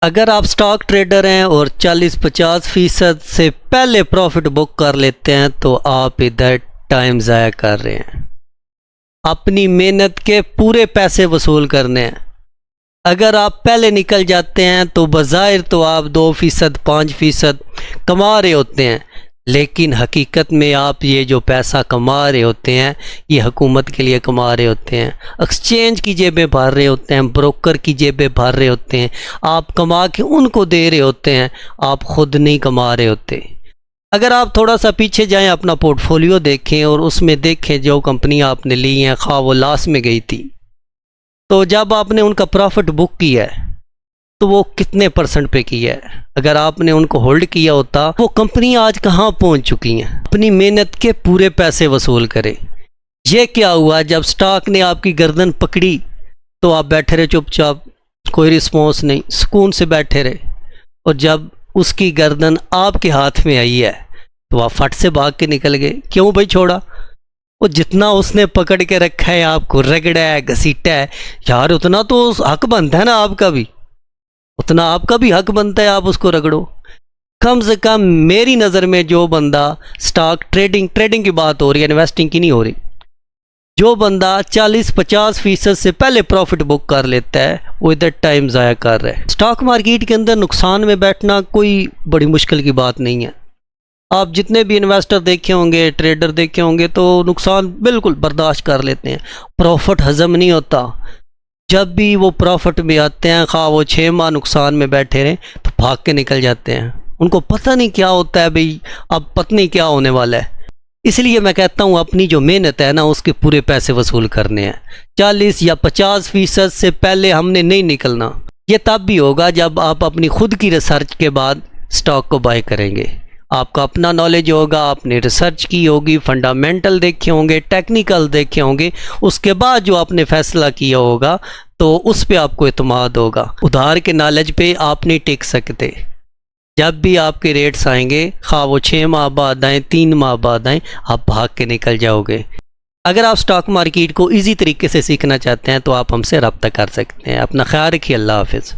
اگر آپ stock trader ہیں اور 40-50% سے پہلے پروفٹ بک کر لیتے ہیں تو آپ ادھر ٹائم ضائع کر رہے ہیں، اپنی محنت کے پورے پیسے وصول کرنے ہیں۔ اگر آپ پہلے نکل جاتے ہیں تو بظاہر تو آپ 2%، 5% کما رہے ہوتے ہیں، لیکن حقیقت میں آپ یہ جو پیسہ کما رہے ہوتے ہیں یہ حکومت کے لیے کما رہے ہوتے ہیں، ایکسچینج کی جیبیں بھر رہے ہوتے ہیں، بروکر کی جیبیں بھر رہے ہوتے ہیں، آپ کما کے ان کو دے رہے ہوتے ہیں، آپ خود نہیں کما رہے ہوتے۔ اگر آپ تھوڑا سا پیچھے جائیں، اپنا پورٹ فولیو دیکھیں اور اس میں دیکھیں جو کمپنی آپ نے لی ہیں خواہ وہ لاس میں گئی تھی، تو جب آپ نے ان کا پروفٹ بک کیا ہے تو وہ کتنے پرسنٹ پہ کیا ہے؟ اگر آپ نے ان کو ہولڈ کیا ہوتا وہ کمپنی آج کہاں پہنچ چکی ہیں؟ اپنی محنت کے پورے پیسے وصول کریں۔ یہ کیا ہوا؟ جب سٹاک نے آپ کی گردن پکڑی تو آپ بیٹھے رہے چپ چاپ، کوئی رسپانس نہیں، سکون سے بیٹھے رہے، اور جب اس کی گردن آپ کے ہاتھ میں آئی ہے تو آپ فٹ سے بھاگ کے نکل گئے۔ کیوں بھائی چھوڑا؟ وہ جتنا اس نے پکڑ کے رکھا ہے، آپ کو رگڑا ہے، گھسیٹا ہے، یار اتنا تو حق بنتا ہے نا آپ کا بھی، اتنا آپ کا بھی حق بنتا ہے آپ اس کو رگڑو۔ کم سے کم میری نظر میں جو بندہ سٹاک ٹریڈنگ کی بات ہو رہی ہے، انویسٹنگ کی نہیں ہو رہی، جو بندہ 40-50% سے پہلے پروفٹ بک کر لیتا ہے وہ ادھر ٹائم ضائع کر رہا ہے۔ سٹاک مارکیٹ کے اندر نقصان میں بیٹھنا کوئی بڑی مشکل کی بات نہیں ہے۔ آپ جتنے بھی انویسٹر دیکھے ہوں گے، ٹریڈر دیکھے ہوں گے، تو نقصان بالکل برداشت کر لیتے ہیں، پروفٹ ہضم نہیں ہوتا۔ جب بھی وہ پروفٹ میں آتے ہیں، خواہ وہ 6 ماہ نقصان میں بیٹھے رہیں، تو بھاگ کے نکل جاتے ہیں۔ ان کو پتہ نہیں کیا ہوتا ہے بھئی، اب پتہ نہیں کیا ہونے والا ہے۔ اس لیے میں کہتا ہوں اپنی جو محنت ہے نا اس کے پورے پیسے وصول کرنے ہیں۔ 40 یا 50% سے پہلے ہم نے نہیں نکلنا۔ یہ تب بھی ہوگا جب آپ اپنی خود کی ریسرچ کے بعد سٹاک کو بائی کریں گے۔ آپ کا اپنا نالج ہوگا، آپ نے ریسرچ کی ہوگی، فنڈامنٹل دیکھے ہوں گے، ٹیکنیکل دیکھے ہوں گے، اس کے بعد جو آپ نے فیصلہ کیا ہوگا تو اس پہ آپ کو اعتماد ہوگا۔ ادھار کے نالج پہ آپ نہیں ٹک سکتے۔ جب بھی آپ کے ریٹس آئیں گے، خواہ وہ 6 ماہ بعد آئیں، 3 ماہ بعد آئیں، آپ بھاگ کے نکل جاؤ گے۔ اگر آپ سٹاک مارکیٹ کو ایزی طریقے سے سیکھنا چاہتے ہیں تو آپ ہم سے رابطہ کر سکتے ہیں۔ اپنا خیال رکھیے، اللہ حافظ۔